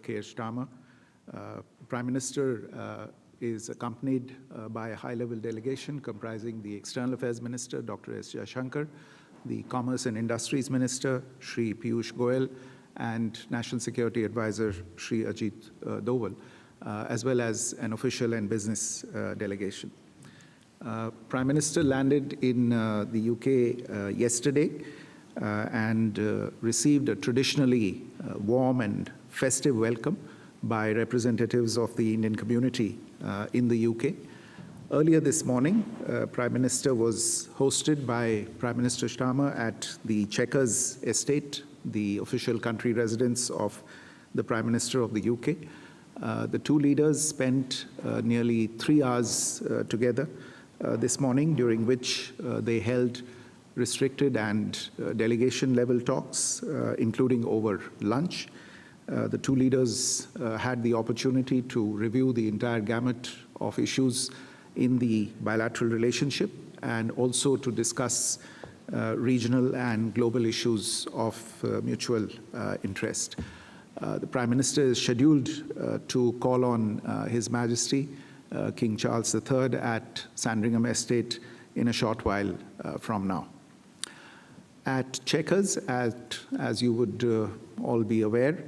Keir Starmer. Prime Minister is accompanied by a high-level delegation comprising the External Affairs Minister, Dr. S. Jaishankar, the Commerce and Industries Minister, Shri Piyush Goyal, and National Security Advisor, Shri Ajit Doval, as well as an official and business delegation. Prime Minister landed in the UK yesterday and received a traditionally warm and festive welcome by representatives of the Indian community in the UK. Earlier this morning, Prime Minister was hosted by Prime Minister Starmer at the Chequers estate, the official country residence of the Prime Minister of the UK. The two leaders spent nearly 3 hours together this morning, during which they held restricted and delegation-level talks, including over lunch. The two leaders had the opportunity to review the entire gamut of issues in the bilateral relationship and also to discuss regional and global issues of mutual interest. The Prime Minister is scheduled to call on His Majesty King Charles III at Sandringham Estate in a short while from now. At Chequers, as you would all be aware,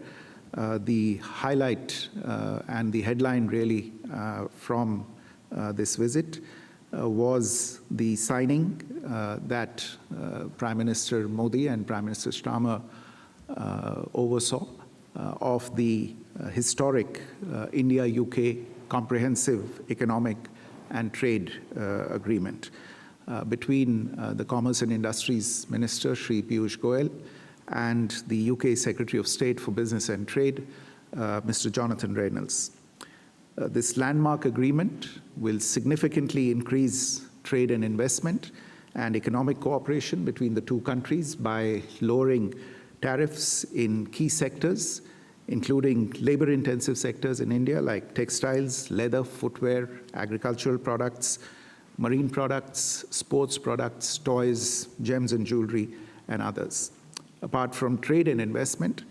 the highlight and the headline really from this visit was the signing that Prime Minister Modi and Prime Minister Starmer oversaw of the historic India-UK Comprehensive Economic and Trade Agreement between the Commerce and Industries Minister, Shri Piyush Goyal, and the UK Secretary of State for Business and Trade, Mr. Jonathan Reynolds. This landmark agreement will significantly increase trade and investment and economic cooperation between the two countries by lowering tariffs in key sectors, including labor-intensive sectors in India like textiles, leather, footwear, agricultural products, marine products, sports products, toys, gems and jewelry, and others. Apart from trade and investment,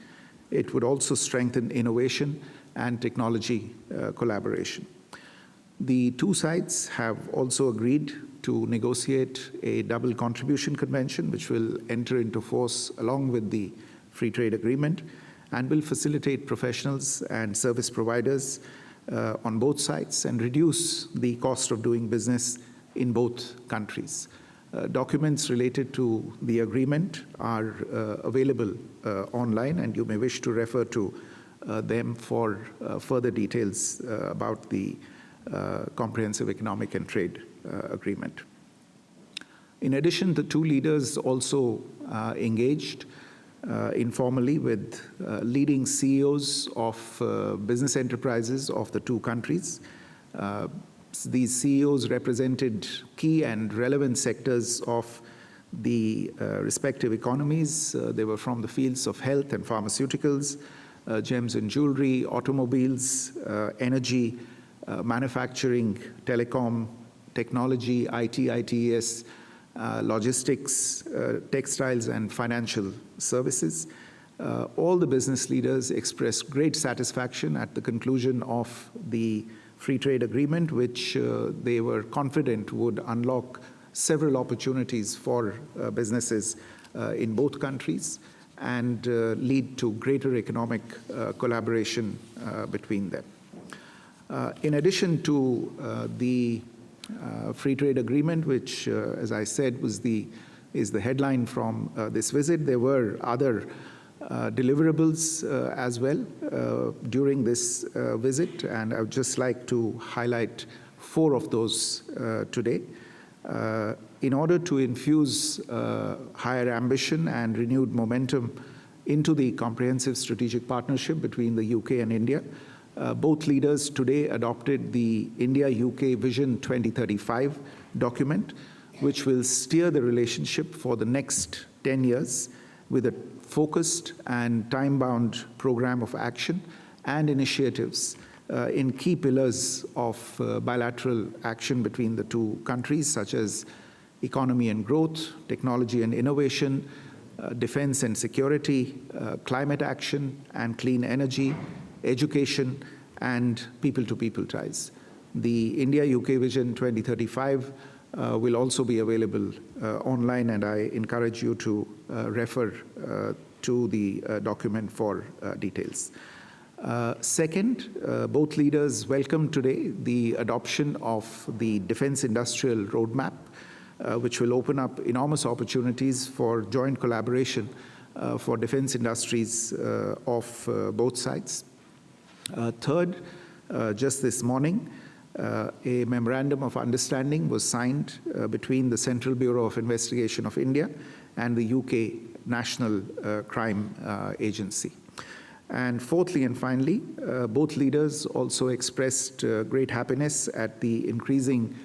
it would also strengthen innovation and technology collaboration. The two sides have also agreed to negotiate a double contribution convention, which will enter into force along with the free trade agreement and will facilitate professionals and service providers on both sides and reduce the cost of doing business in both countries. Documents related to the agreement are available online, and you may wish to refer to them for further details about the Comprehensive Economic and Trade Agreement. In addition, the two leaders also engaged informally with leading CEOs of business enterprises of the two countries. These CEOs represented key and relevant sectors of the respective economies. They were from the fields of health and pharmaceuticals, gems and jewelry, automobiles, energy, manufacturing, telecom, technology, IT, ITES, logistics, textiles, and financial services. All the business leaders expressed great satisfaction at the conclusion of the free trade agreement, which they were confident would unlock several opportunities for businesses in both countries and lead to greater economic collaboration between them. In addition to the free trade agreement, which, as I said, is the headline from this visit, there were other deliverables as well during this visit, and I would just like to highlight 4 of those today. In order to infuse higher ambition and renewed momentum into the comprehensive strategic partnership between the UK and India, both leaders today adopted the India-UK Vision 2035 document, which will steer the relationship for the next 10 years with a focused and time-bound program of action and initiatives in key pillars of bilateral action between the two countries, such as economy and growth, technology and innovation, defense and security, climate action and clean energy, education, and people-to-people ties. The India-UK Vision 2035 will also be available online, and I encourage you to refer to the document for details. Second, both leaders welcomed today the adoption of the Defense Industrial Roadmap, which will open up enormous opportunities for joint collaboration for defense industries of both sides. Third, just this morning, a memorandum of understanding was signed between the Central Bureau of Investigation of India and the UK National Crime Agency. And fourthly and finally, both leaders also expressed great happiness at the increasing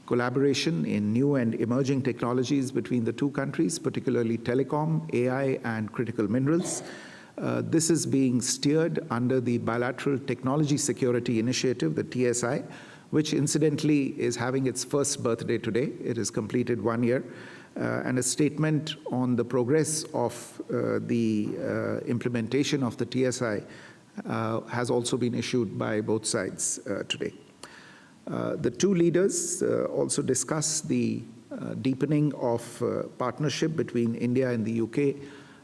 collaboration in new and emerging technologies between the two countries, particularly telecom, AI, and critical minerals. This is being steered under the Bilateral Technology Security Initiative, the TSI, which incidentally is having its first birthday today. It has completed 1 year. And a statement on the progress of the implementation of the TSI has also been issued by both sides today. The two leaders also discussed the deepening of partnership between India and the UK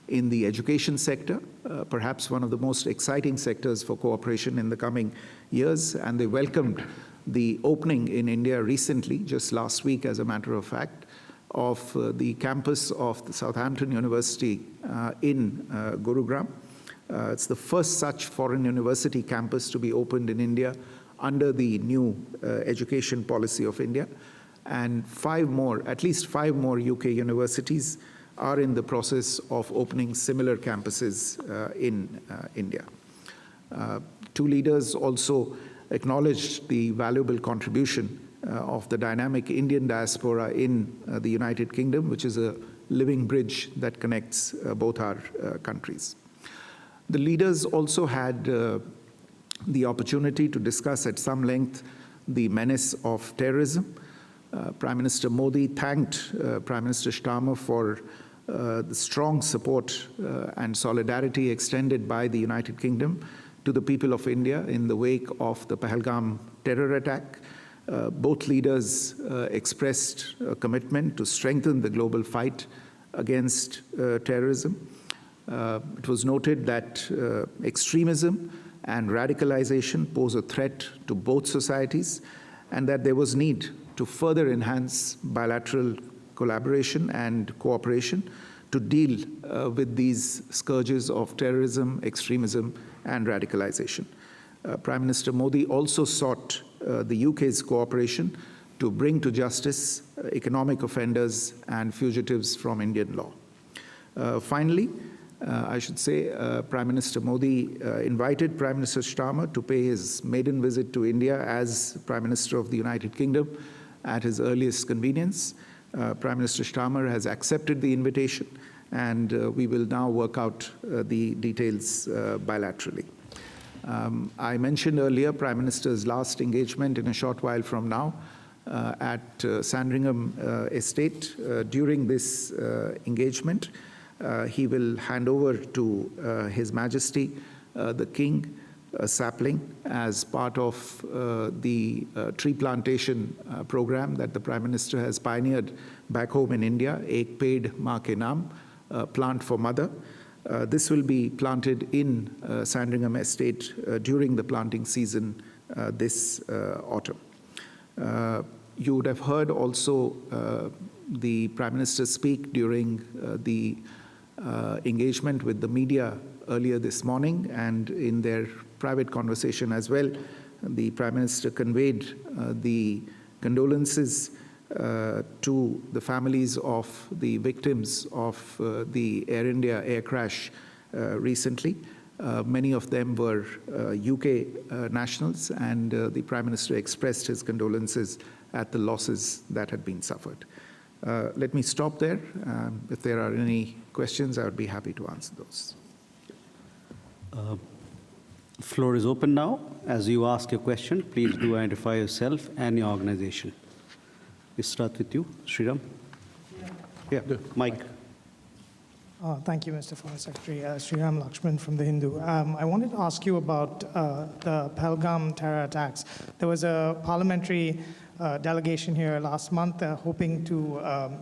in the education sector, perhaps one of the most exciting sectors for cooperation in the coming years, and they welcomed the opening in India recently, just last week as a matter of fact, of the campus of the Southampton University in Gurugram. It's the first such foreign university campus to be opened in India under the new education policy of India. And at least five more UK universities are in the process of opening similar campuses in India. Two leaders also acknowledged the valuable contribution of the dynamic Indian diaspora in the United Kingdom, which is a living bridge that connects both our countries. The leaders also had the opportunity to discuss at some length the menace of terrorism. Prime Minister Modi thanked Prime Minister Starmer for the strong support and solidarity extended by the United Kingdom to the people of India in the wake of the Pahalgam terror attack. Both leaders expressed a commitment to strengthen the global fight against terrorism. It was noted that extremism and radicalization pose a threat to both societies, and that there was need to further enhance bilateral collaboration and cooperation to deal with these scourges of terrorism, extremism, and radicalization. Prime Minister Modi also sought the UK's cooperation to bring to justice economic offenders and fugitives from Indian law. Finally, I should say, Prime Minister Modi invited Prime Minister Starmer to pay his maiden visit to India as Prime Minister of the United Kingdom at his earliest convenience. Prime Minister Starmer has accepted the invitation, and we will now work out the details bilaterally. I mentioned earlier Prime Minister's last engagement in a short while from now at Sandringham Estate. During this engagement, he will hand over to His Majesty the King a sapling as part of the tree plantation program that the Prime Minister has pioneered back home in India, Ek Ped Maa Ke Naam, Plant for Mother. This will be planted in Sandringham Estate during the planting season this autumn. You would have heard also the Prime Minister speak during the engagement with the media earlier this morning, and in their private conversation as well. The Prime Minister conveyed the condolences to the families of the victims of the Air India air crash recently. Many of them were UK nationals, and the Prime Minister expressed his condolences at the losses that had been suffered. Let me stop there. If there are any questions, I would be happy to answer those. Floor is open now. As you ask your question, please do identify yourself and your organization. We start with you, Sriram. Yeah, Mike. Thank you, Mr. Foreign Secretary. Sriram Lakshman from The Hindu. I wanted to ask you about the Pahalgam terror attacks. There was a parliamentary delegation here last month hoping to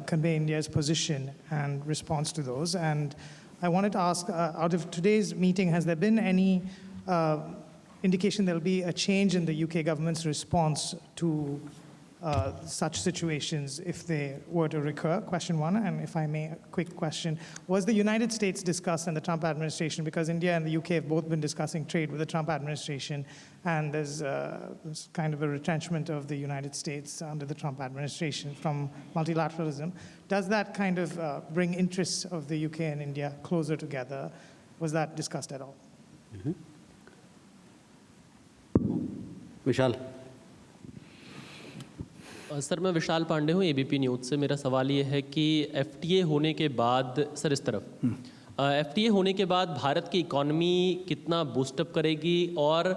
convey India's position and response to those. And I wanted to ask, out of today's meeting, has there been any indication there'll be a change in the UK government's response to such situations if they were to recur? Question one. And if I may, a quick question. Was the United States discussed in the Trump administration? Because India and the UK have both been discussing trade with the Trump administration, and there's kind of a retrenchment of the United States under the Trump administration from multilateralism. Does that kind of bring interests of the UK and India closer together? Was that discussed at all? Vishal. Sir मैं विशाल पांडे हूँ ABP news से। मेरा सवाल ये है कि FTA होने के बाद सर इस तरफ एफटीए होने के बाद भारत की इकॉनमी कितना बूस्टअप करेगी और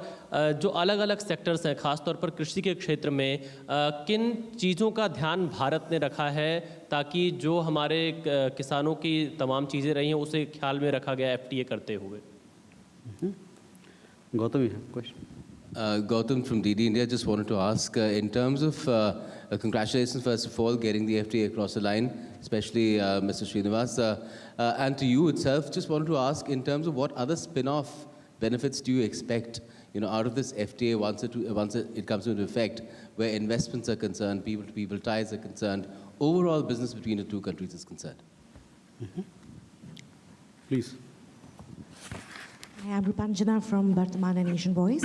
जो अलग अलग सेक्टर्स हैं ख़ासतौर पर कृषि के क्षेत्र में किन चीज़ों का ध्यान भारत ने रखा है ताकि जो हमारे किसानों की तमाम चीज़ें रही हैं उसे ख्याल में रखा गया एफटीए करते हुए? Gautam, you have a question? Gautam from DD India. Just wanted to ask, in terms of congratulations, first of all, getting the FTA across the line, especially Mr. Srinivas, and to you itself. Just wanted to ask, in terms of what other spin-off benefits do you expect, out of this FTA once it comes into effect, where investments are concerned, people-to-people ties are concerned, overall business between the two countries is concerned? Please. Hi, I'm Rupanjana from Bhartaman and Asian Voice.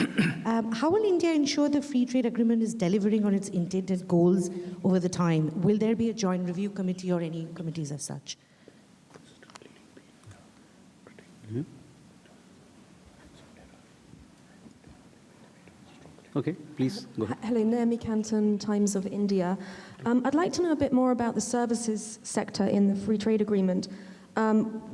How will India ensure the free trade agreement is delivering on its intended goals over the time? Will there be a joint review committee or any committees as such? Okay, please go ahead. Hello, Naomi Canton, Times of India. I'd like to know a bit more about the services sector in the free trade agreement.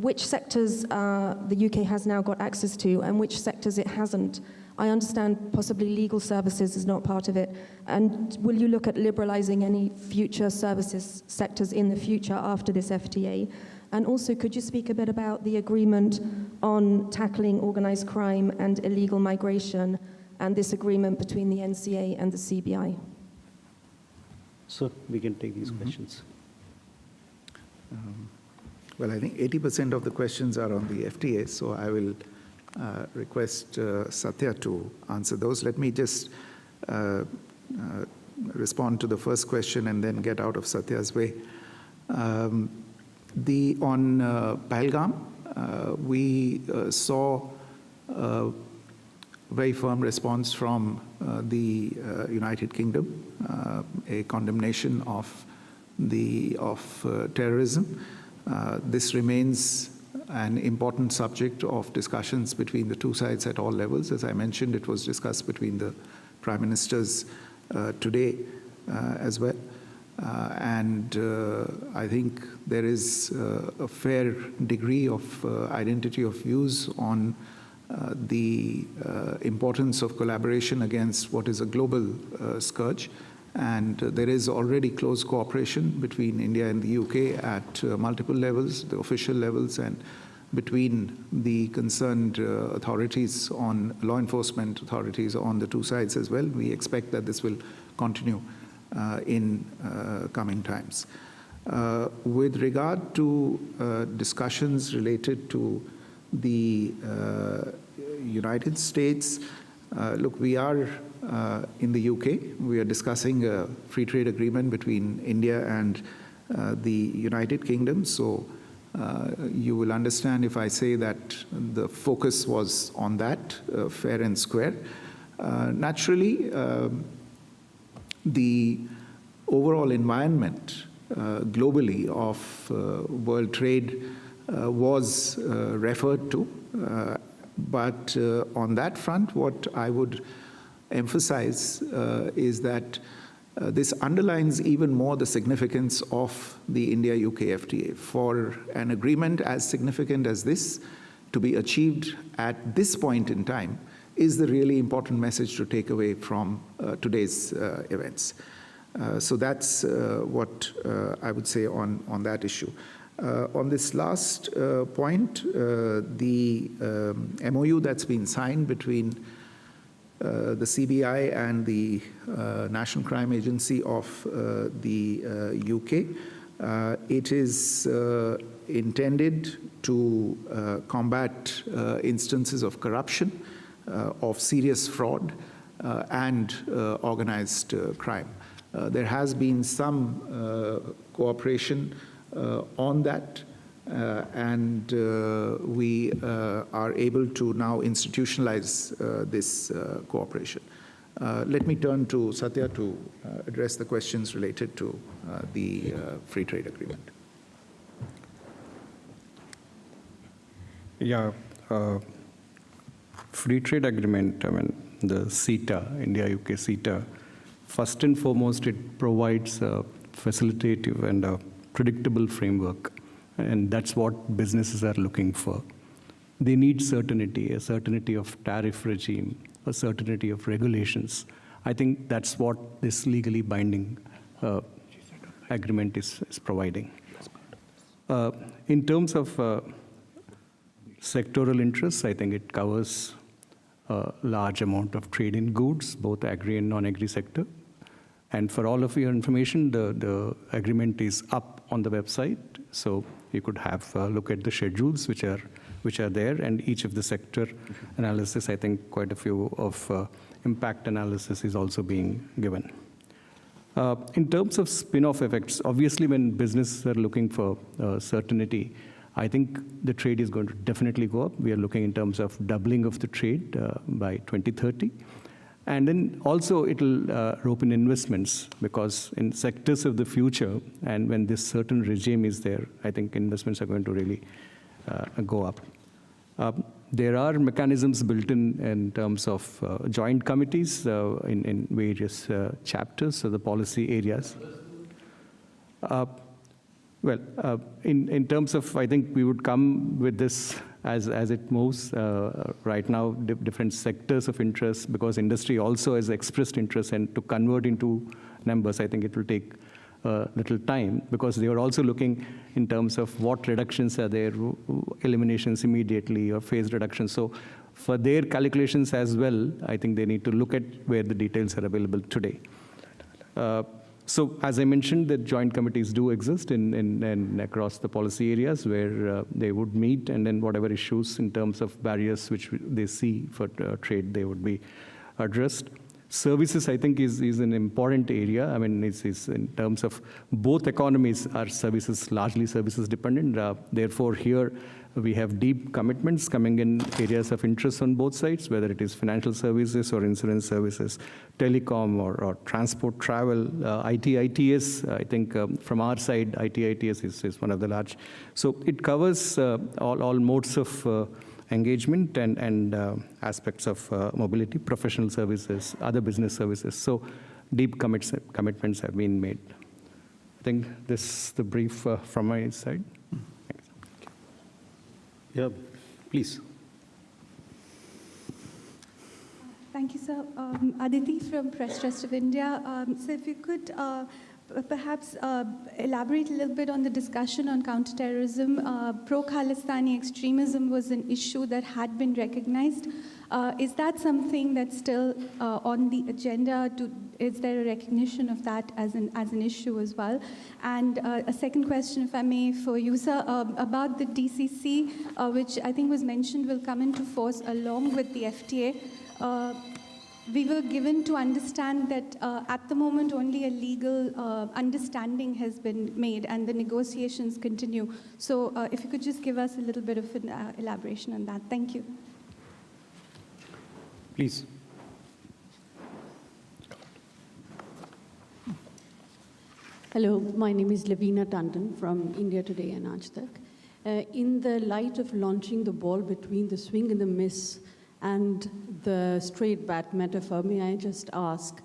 Which sectors the UK has now got access to and which sectors it hasn't? I understand possibly legal services is not part of it. And will you look at liberalising any future services sectors in the future after this FTA? And also, could you speak a bit about the agreement on tackling organised crime and illegal migration and this agreement between the NCA and the CBI? So we can take these questions. Well, I think 80% of the questions are on the FTA, so I will request Satya to answer those. Let me just respond to the first question and then get out of Satya's way. On Pahalgam, we saw a very firm response from the United Kingdom, a condemnation of terrorism. This remains an important subject of discussions between the two sides at all levels. As I mentioned, it was discussed between the Prime Ministers today as well. And I think there is a fair degree of identity of views on the importance of collaboration against what is a global scourge. And there is already close cooperation between India and the UK at multiple levels, the official levels, and between the concerned authorities on law enforcement authorities on the two sides as well. We expect that this will continue in coming times. With regard to discussions related to the United States, look, we are in the UK. We are discussing a free trade agreement between India and the United Kingdom. So you will understand if I say that the focus was on that, fair and square. Naturally, the overall environment globally of world trade was referred to. But on that front, what I would emphasize is that this underlines even more the significance of the India-UK FTA. For an agreement as significant as this to be achieved at this point in time is the really important message to take away from today's events. So that's what I would say on that issue. On this last point, the MOU that's been signed between the CBI and the National Crime Agency of the UK, it is intended to combat instances of corruption, of serious fraud, and organized crime. There has been some cooperation on that, and we are able to now institutionalize this cooperation. Let me turn to Satya to address the questions related to the free trade agreement. Yeah, free trade agreement, I mean, the CETA, India-UK CETA, first and foremost, it provides a facilitative and a predictable framework, and that's what businesses are looking for. They need certainty, a certainty of tariff regime, a certainty of regulations. I think that's what this legally binding agreement is providing. In terms of sectoral interests, I think it covers a large amount of trade in goods, both agri and non-agri sector. And for all of your information, the agreement is up on the website, so you could have a look at the schedules which are there, and each of the sector analysis. I think quite a few of impact analysis is also being given. In terms of spin-off effects, obviously when businesses are looking for certainty, I think the trade is going to definitely go up. We are looking in terms of doubling of the trade by 2030. And then also it'll rope in investments, because in sectors of the future, and when this certain regime is there, I think investments are going to really go up. There are mechanisms built in terms of joint committees in various chapters, so the policy areas. In terms of, I think we would come with this as it moves. Right now, different sectors of interest, because industry also has expressed interest, and to convert into numbers, I think it will take a little time, because they are also looking in terms of what reductions are there, eliminations immediately, or phased reductions. So for their calculations as well, I think they need to look at where the details are available today. So as I mentioned, the joint committees do exist in across the policy areas where they would meet, and then whatever issues in terms of barriers which they see for trade, they would be addressed. Services, I think, is an important area. I mean, it's in terms of both economies are services, largely services dependent. Therefore, here we have deep commitments coming in areas of interest on both sides, whether it is financial services or insurance services, telecom or transport, travel, IT, ITS. I think from our side, IT, ITS is one of the large. So it covers all modes of engagement and aspects of mobility, professional services, other business services. So deep commitments have been made. I think this is the brief from my side. Thanks. Yeah, please. Thank you, sir. Aditi from Press Trust of India. So if you could perhaps elaborate a little bit on the discussion on counterterrorism. Pro-Khalistani extremism was an issue that had been recognized. Is that something that's still on the agenda? Is there a recognition of that as an issue as well? And a second question, if I may, for you, sir, about the DCC, which I think was mentioned will come into force along with the FTA. We were given to understand that at the moment only a legal understanding has been made and the negotiations continue. So if you could just give us a little bit of an elaboration on that. Thank you. Please. Hello, my name is Lavina Tandon from India Today and Aaj Tak. In the light of launching the ball between the swing and the miss and the straight bat metaphor, may I just ask,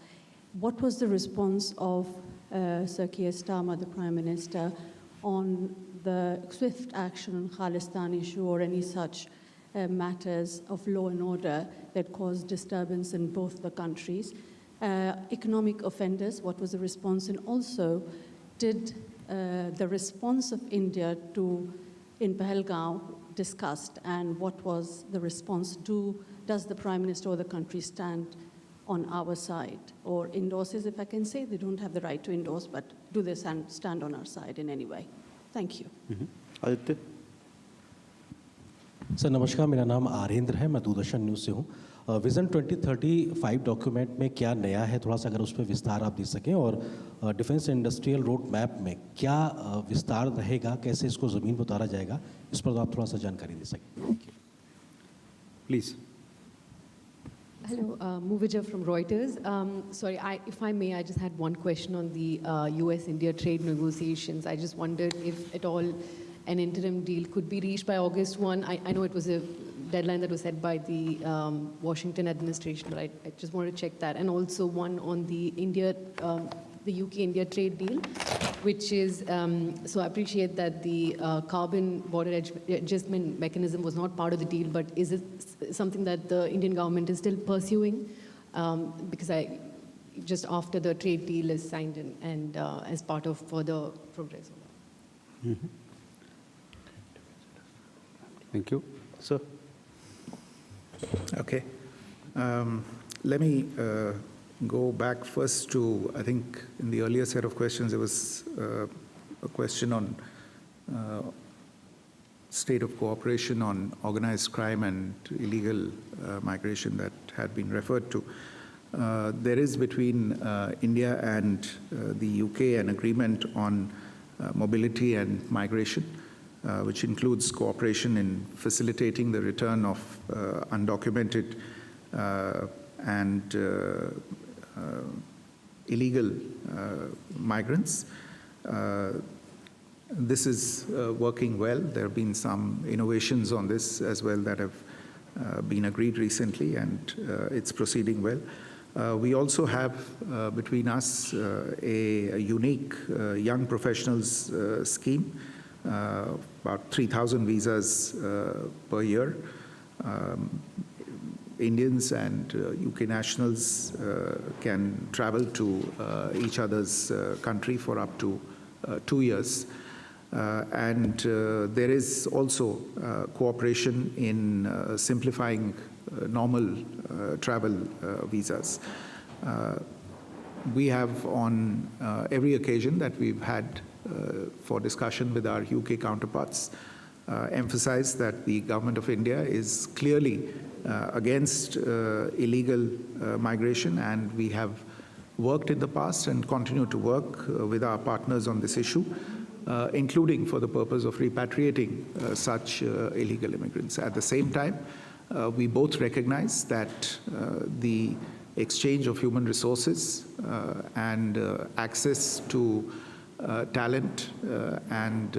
what was the response of Sir Keir Starmer, the Prime Minister, on the swift action on Khalistan issue or any such matters of law and order that caused disturbance in both the countries? Economic offenders, what was the response? And also, did the response of India in Pahalgam discussed, and what was the response? Does the Prime Minister or the country stand on our side, or endorses, if I can say? They don't have the right to endorse, but do they stand on our side in any way? Thank you. Aditya? Sir नमस्कार, मेरा नाम आरेंद्र है, मैं Doordarshan news से हूँ। Vision 2035 document में क्या नया है, थोड़ा सा अगर उस पर विस्तार आप दे सकें, और डिफेंस इंडस्ट्रियल रोड मैप में क्या विस्तार रहेगा, कैसे इसको ज़मीन पर उतारा जाएगा, इस पर आप थोड़ा सा जानकारी दे सकें। Please. Hello, Muvija from Reuters. Sorry, if I may, I just had one question on the US-India trade negotiations. I just wondered if at all an interim deal could be reached by August 1. I know it was a deadline that was set by the Washington administration, but I just wanted to check that. And also one on the UK-India trade deal, which is, so I appreciate that the carbon border adjustment mechanism was not part of the deal, but is it something that the Indian government is still pursuing? Because just after the trade deal is signed and as part of further progress. Mm-hmm. Thank you. Sir? Okay. Let me go back first to, I think in the earlier set of questions, there was a question on state of cooperation on organized crime and illegal migration that had been referred to. There is between India and the UK an agreement on mobility and migration, which includes cooperation in facilitating the return of undocumented and illegal migrants. This is working well. There have been some innovations on this as well that have been agreed recently, and it's proceeding well. We also have between us a unique young professionals scheme, about 3,000 visas per year. Indians and UK nationals can travel to each other's country for up to 2 years. And there is also cooperation in simplifying normal travel visas. We have on every occasion that we've had for discussion with our UK counterparts emphasized that the government of India is clearly against illegal migration, and we have worked in the past and continue to work with our partners on this issue, including for the purpose of repatriating such illegal immigrants. At the same time, we both recognize that the exchange of human resources and access to talent and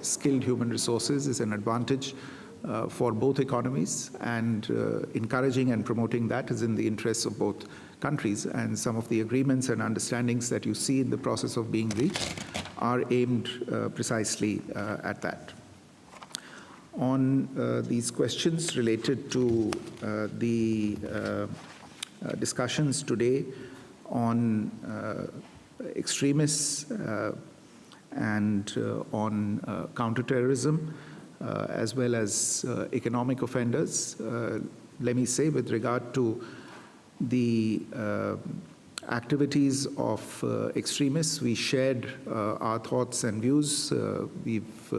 skilled human resources is an advantage for both economies, and encouraging and promoting that is in the interests of both countries. And some of the agreements and understandings that you see in the process of being reached are aimed precisely at that. On these questions related to the discussions today on extremists and on counterterrorism, as well as economic offenders, let me say with regard to the activities of extremists, we shared our thoughts and views. We've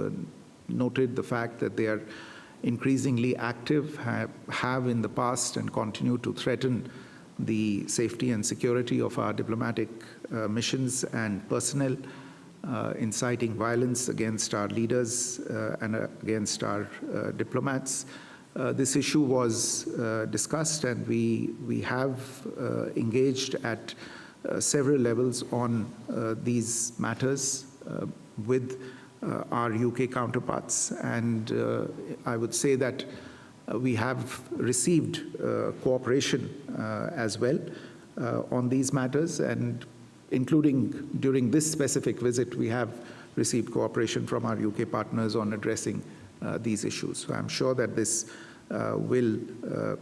noted the fact that they are increasingly active, have in the past and continue to threaten the safety and security of our diplomatic missions and personnel, inciting violence against our leaders and against our diplomats. This issue was discussed, and we have engaged at several levels on these matters with our UK counterparts. And I would say that we have received cooperation as well on these matters, and including during this specific visit, we have received cooperation from our UK partners on addressing these issues. So I'm sure that this will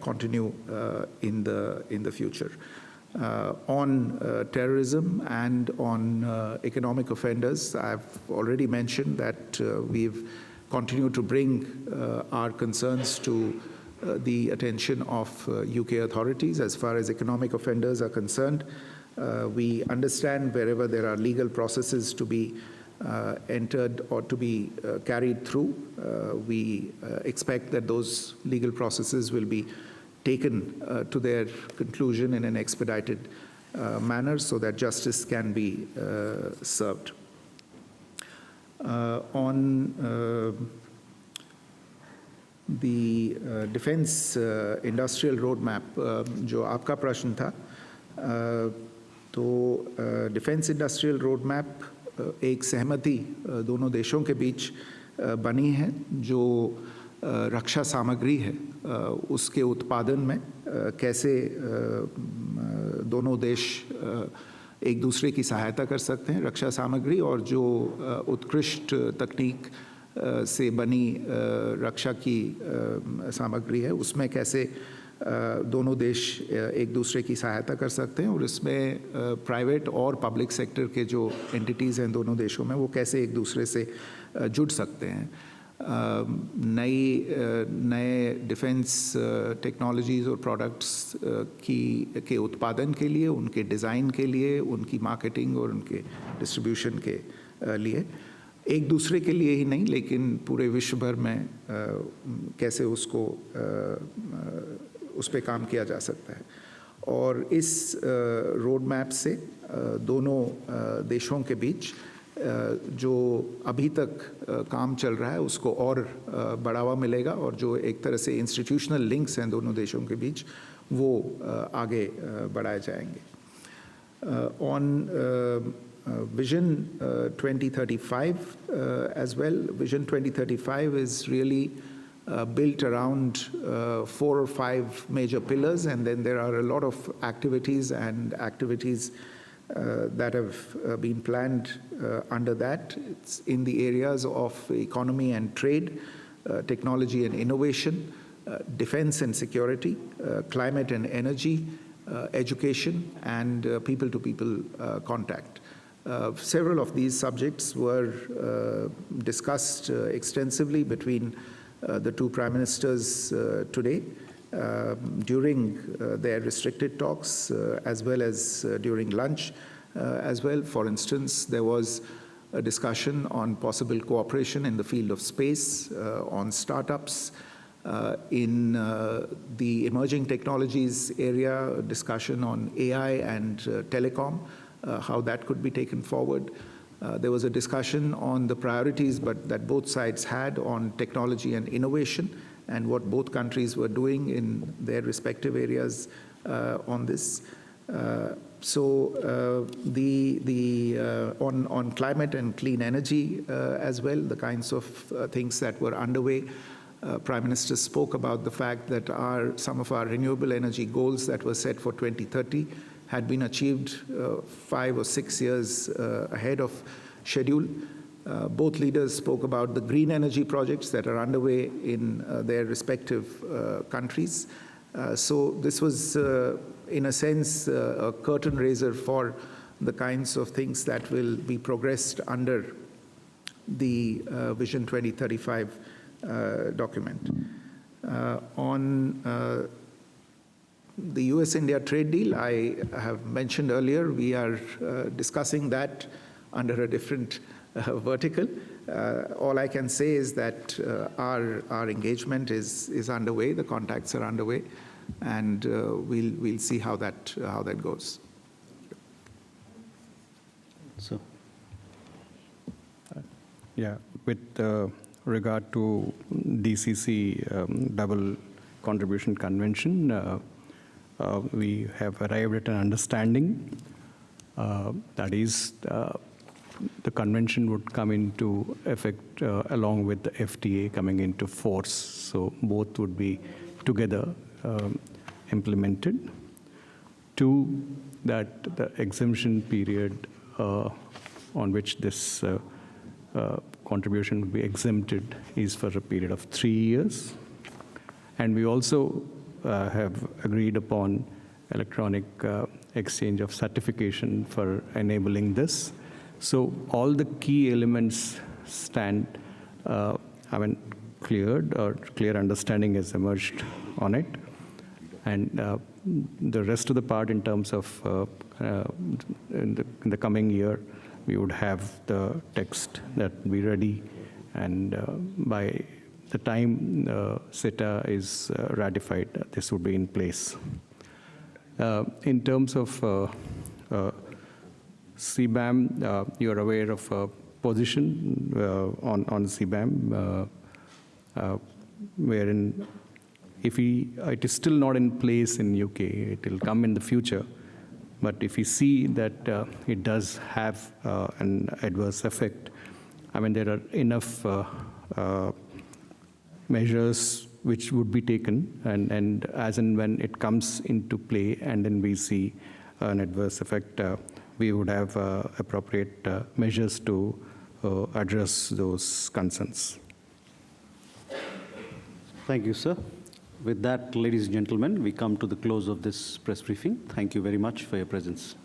continue in the future. On terrorism and on economic offenders, I've already mentioned that we've continued to bring our concerns to the attention of UK authorities. As far as economic offenders are concerned, we understand wherever there are legal processes to be entered or to be carried through, we expect that those legal processes will be taken to their conclusion in an expedited manner so that justice can be served. On the defense industrial roadmap, जो आपका प्रश्न था, तो defence industrial road map एक सहमति दोनों देशों के बीच बनी है जो रक्षा सामग्री है उसके उत्पादन में कैसे दोनों देश एक दूसरे की सहायता कर सकते हैं रक्षा सामग्री और जो उत्कृष्ट तकनीक से बनी रक्षा की सामग्री है उसमें कैसे दोनों देश एक दूसरे की सहायता कर सकते हैं और इसमें प्राइवेट और पब्लिक सेक्टर के जो एंटिटीज़ हैं दोनों देशों में वो कैसे एक दूसरे से जुड़ सकते हैं नए डिफेंस टेक्नोलॉजीज़ और प्रोडक्ट्स के उत्पादन के लिए उनके डिज़ाइन के लिए उनकी मार्केटिंग और उनके डिस्ट्रीब्यूशन के लिए एक दूसरे के लिए ही नहीं लेकिन पूरे विश्व भर में कैसे उसको उस पर काम किया जा सकता है और इस रोड मैप से दोनों देशों के बीच जो अभी तक काम चल रहा है उसको और बढ़ावा मिलेगा और जो एक तरह से इंस्टीट्यूशनल लिंक्स हैं दोनों देशों के बीच वो आगे बढ़ाए जाएंगे on Vision 2035 as well. Vision 2035 is really built around 4 or 5 major pillars, and then there are a lot of activities that have been planned under that. It's in the areas of economy and trade, technology and innovation, defense and security, climate and energy, education, and people-to-people contact. Several of these subjects were discussed extensively between the two prime ministers today during their restricted talks as well as during lunch as well. For instance, there was a discussion on possible cooperation in the field of space, on startups, in the emerging technologies area, a discussion on AI and telecom, how that could be taken forward. There was a discussion on the priorities that both sides had on technology and innovation and what both countries were doing in their respective areas on this. On climate and clean energy as well, the kinds of things that were underway. Prime Minister spoke about the fact that some of our renewable energy goals that were set for 2030 had been achieved 5 or 6 years ahead of schedule. Both leaders spoke about the green energy projects that are underway in their respective countries. So this was, in a sense, a curtain raiser for the kinds of things that will be progressed under the Vision 2035 document. On the US-India trade deal, I have mentioned earlier, we are discussing that under a different vertical. All I can say is that our engagement is underway, the contacts are underway, and we'll see how that goes. So, yeah, with regard to DCC double contribution convention, we have arrived at an understanding that is the convention would come into effect along with the FTA coming into force. So both would be together implemented. 2, that the exemption period on which this contribution would be exempted is for a period of 3 years. And we also have agreed upon electronic exchange of certification for enabling this. So all the key elements stand, cleared, or clear understanding has emerged on it. And the rest of the part in terms of in the coming year, we would have the text that will be ready, and by the time CETA is ratified, this would be in place. In terms of CBAM, you are aware of a position on CBAM, wherein it is still not in place in UK, it will come in the future. But if we see that it does have an adverse effect, there are enough measures which would be taken, and as and when it comes into play and then we see an adverse effect, we would have appropriate measures to address those concerns. Thank you, sir. With that, ladies and gentlemen, we come to the close of this press briefing. Thank you very much for your presence.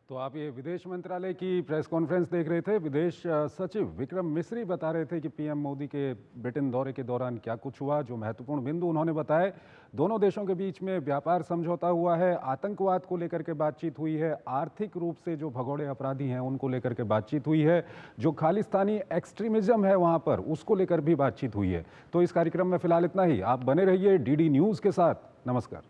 तो आप ये विदेश मंत्रालय की press conference देख रहे थे। विदेश सचिव विक्रम मिस्री बता रहे थे कि पीएम मोदी के ब्रिटेन दौरे के दौरान क्या कुछ हुआ। जो महत्वपूर्ण बिंदु उन्होंने बताए, दोनों देशों के बीच में व्यापार समझौता हुआ है, आतंकवाद को लेकर के बातचीत हुई है, आर्थिक रूप से जो भगोड़े अपराधी हैं उनको लेकर के बातचीत हुई है, जो खालिस्तानी एक्सट्रीमिज्म है वहाँ पर उसको लेकर भी बातचीत हुई है। तो इस कार्यक्रम में फिलहाल इतना ही। आप बने रहिए डीडी न्यूज़ के साथ। नमस्कार।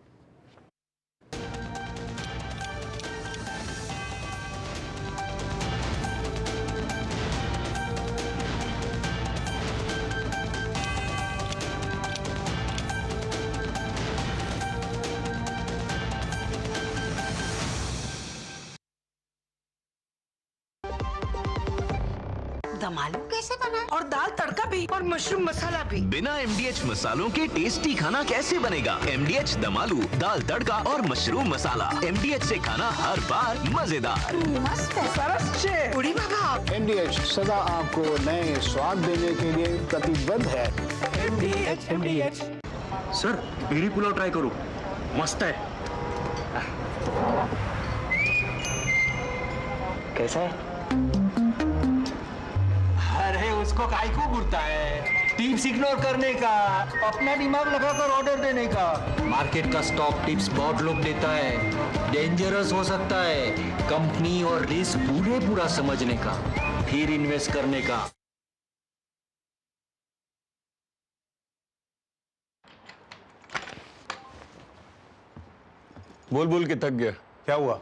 दम आलू कैसे बना और दाल तड़का भी और मशरूम मसाला भी। बिना MDH मसालों के टेस्टी खाना कैसे बनेगा? MDH दम आलू, दाल तड़का और मशरूम मसाला। MDH से खाना हर बार मजेदार। मस्त है, सरस है। उड़ी बाबा। MDH सदा आपको नए स्वाद देने के लिए प्रतिबद्ध है। MDH। Sir, berry pulao try करो, मस्त है। कैसा है? अरे उसको काहे को बुरता है? टिप्स इग्नोर करने का, अपना दिमाग लगाकर ऑर्डर देने का। मार्केट का स्टॉक टिप्स बहुत लोग देता है, डेंजरस हो सकता है। कंपनी और रिस्क पूरा समझने का, फिर इन्वेस्ट करने का। बोल के थक गया। क्या हुआ?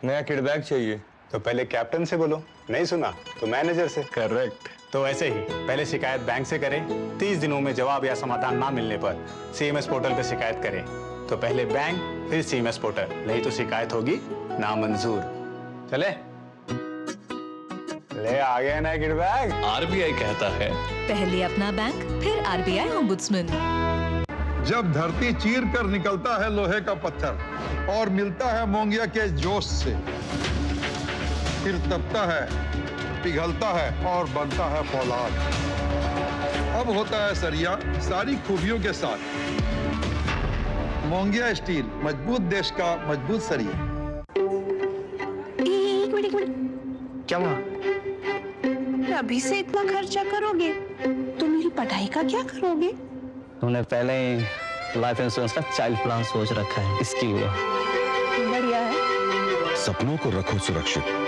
नया किडबैक चाहिए। तो पहले कैप्टन से बोलो, नहीं सुना तो मैनेजर से। करेक्ट। तो ऐसे ही पहले शिकायत बैंक से करें, 30 दिनों में जवाब या समाधान ना मिलने पर CMS पोर्टल पे शिकायत करें। तो पहले बैंक फिर CMS पोर्टल, नहीं तो शिकायत होगी नामंजूर। चले ले आ गया ना किडबैक। RBI कहता है पहले अपना बैंक फिर RBI ओम्बुड्समैन। जब धरती चीर कर निकलता है लोहे का पत्थर और मिलता है मोंगिया के जोश से, फिर तपता है, पिघलता है और बनता है फौलाद। अब होता है सरिया सारी खूबियों के साथ। मोंगिया स्टील, मजबूत देश का मजबूत सरिया। एक मिनट। क्या हुआ? अभी से इतना खर्चा करोगे तो मेरी पढ़ाई का क्या करोगे? तुमने पहले ही लाइफ इंश्योरेंस का चाइल्ड प्लान सोच रखा है, इसकी हुआ। बढ़िया है। सपनों को रखो सुरक्षित।